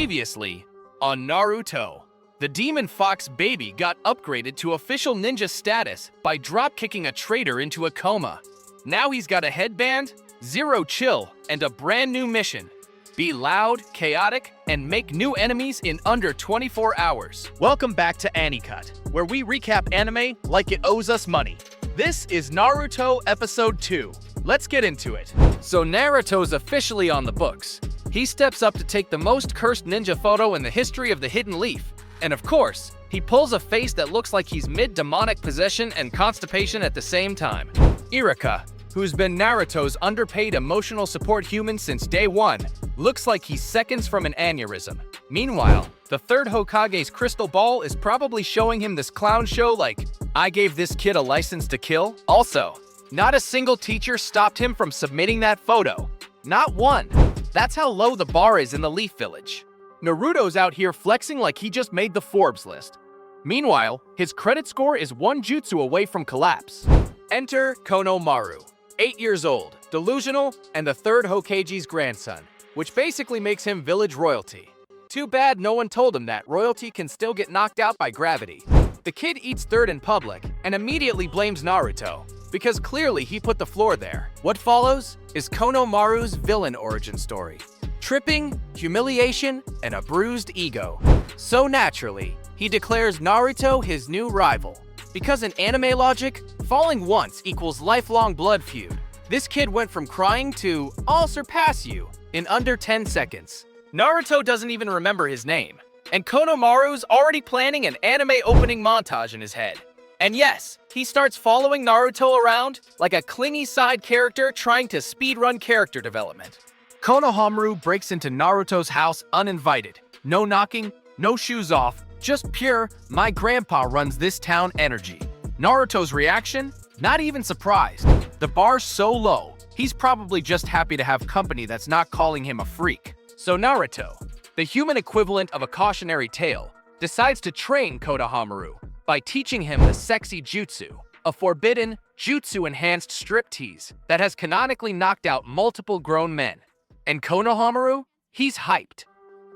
Previously on Naruto, the Demon Fox baby got upgraded to official ninja status by drop-kicking a traitor into a coma. Now he's got a headband, zero chill, and a brand new mission. Be loud, chaotic, and make new enemies in under 24 hours. Welcome back to Anicut, where we recap anime like it owes us money. This is Naruto Episode 2. Let's get into it. So Naruto's officially on the books. He steps up to take the most cursed ninja photo in the history of the Hidden Leaf. And of course, he pulls a face that looks like he's mid-demonic possession and constipation at the same time. Iruka, who's been Naruto's underpaid emotional support human since day one, looks like he's seconds from an aneurysm. Meanwhile, the third Hokage's crystal ball is probably showing him this clown show like, I gave this kid a license to kill. Also, not a single teacher stopped him from submitting that photo. Not one. That's how low the bar is in the Leaf Village. Naruto's out here flexing like he just made the Forbes list. Meanwhile, his credit score is one jutsu away from collapse. Enter Konohamaru, 8 years old, delusional, and the third Hokage's grandson, which basically makes him village royalty. Too bad no one told him that royalty can still get knocked out by gravity. The kid eats third in public and immediately blames Naruto, because clearly he put the floor there. What follows is Konohamaru's villain origin story. Tripping, humiliation, and a bruised ego. So naturally, he declares Naruto his new rival. Because in anime logic, falling once equals lifelong blood feud. This kid went from crying to, I'll surpass you, in under 10 seconds. Naruto doesn't even remember his name. And Konohamaru's already planning an anime opening montage in his head. And yes, he starts following Naruto around like a clingy side character trying to speedrun character development. Konohamaru breaks into Naruto's house uninvited. No knocking, no shoes off, just pure, my grandpa runs this town energy. Naruto's reaction? Not even surprised. The bar's so low, he's probably just happy to have company that's not calling him a freak. So Naruto, the human equivalent of a cautionary tale, decides to train Konohamaru by teaching him the sexy jutsu, a forbidden, jutsu-enhanced striptease that has canonically knocked out multiple grown men. And Konohamaru? He's hyped.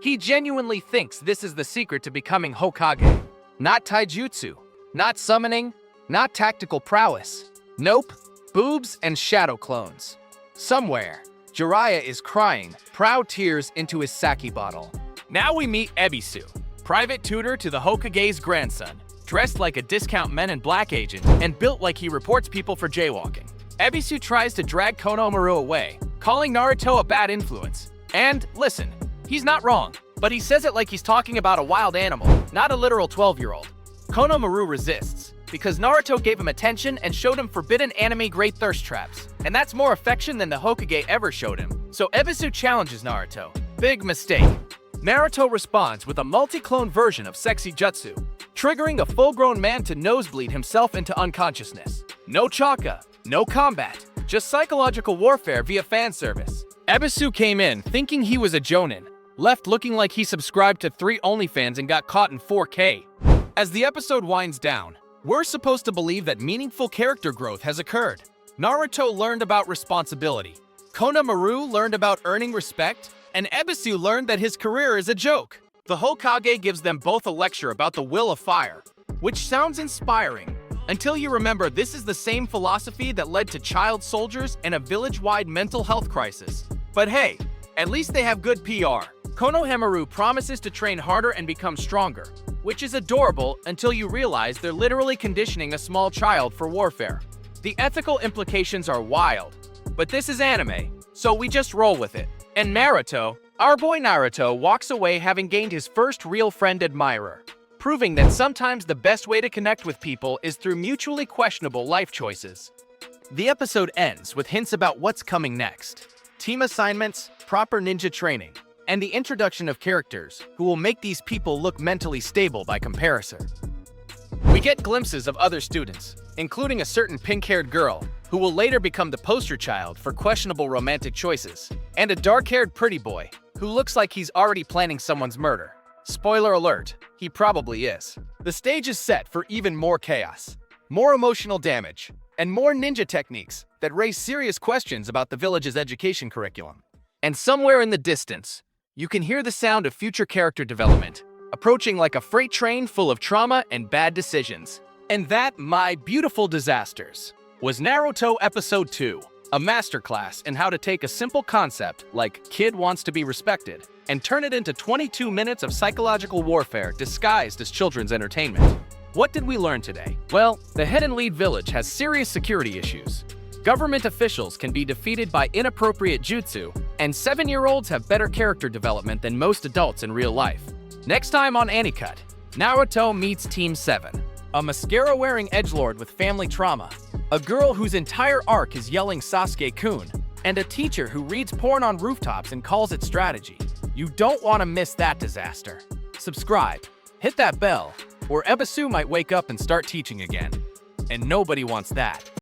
He genuinely thinks this is the secret to becoming Hokage. Not taijutsu, not summoning, not tactical prowess. Nope, boobs and shadow clones. Somewhere, Jiraiya is crying proud tears into his sake bottle. Now we meet Ebisu, private tutor to the Hokage's grandson, dressed like a discount Men in Black agent and built like he reports people for jaywalking. Ebisu tries to drag Konohamaru away, calling Naruto a bad influence. And listen, he's not wrong, but he says it like he's talking about a wild animal, not a literal 12-year-old. Konohamaru resists, because Naruto gave him attention and showed him forbidden anime-grade thirst traps. And that's more affection than the Hokage ever showed him. So Ebisu challenges Naruto. Big mistake. Naruto responds with a multi-clone version of sexy jutsu, triggering a full-grown man to nosebleed himself into unconsciousness. No chakra, no combat, just psychological warfare via fan service. Ebisu came in thinking he was a jonin, left looking like he subscribed to 3 OnlyFans and got caught in 4K. As the episode winds down, we're supposed to believe that meaningful character growth has occurred. Naruto learned about responsibility, Konohamaru learned about earning respect, and Ebisu learned that his career is a joke. The Hokage gives them both a lecture about the will of fire, which sounds inspiring, until you remember this is the same philosophy that led to child soldiers and a village-wide mental health crisis. But hey, at least they have good PR. Konohamaru promises to train harder and become stronger, which is adorable until you realize they're literally conditioning a small child for warfare. The ethical implications are wild, but this is anime, so we just roll with it. And Naruto, our boy Naruto, walks away having gained his first real friend admirer, proving that sometimes the best way to connect with people is through mutually questionable life choices. The episode ends with hints about what's coming next. Team assignments, proper ninja training, and the introduction of characters who will make these people look mentally stable by comparison. We get glimpses of other students, including a certain pink-haired girl, who will later become the poster child for questionable romantic choices, and a dark-haired pretty boy, who looks like he's already planning someone's murder. Spoiler alert, he probably is. The stage is set for even more chaos, more emotional damage, and more ninja techniques that raise serious questions about the village's education curriculum. And somewhere in the distance, You can hear the sound of future character development, approaching like a freight train full of trauma and bad decisions. And that, my beautiful disasters, was Naruto Episode 2, a masterclass in how to take a simple concept like kid wants to be respected and turn it into 22 minutes of psychological warfare disguised as children's entertainment. What did we learn today? Well, the Hidden Lead Village has serious security issues. Government officials can be defeated by inappropriate jutsu, and 7-year-olds have better character development than most adults in real life. Next time on Anicut, Naruto meets Team 7. A mascara-wearing edgelord with family trauma, a girl whose entire arc is yelling Sasuke-kun, and a teacher who reads porn on rooftops and calls it strategy. You don't want to miss that disaster. Subscribe, hit that bell, or Ebisu might wake up and start teaching again. And nobody wants that.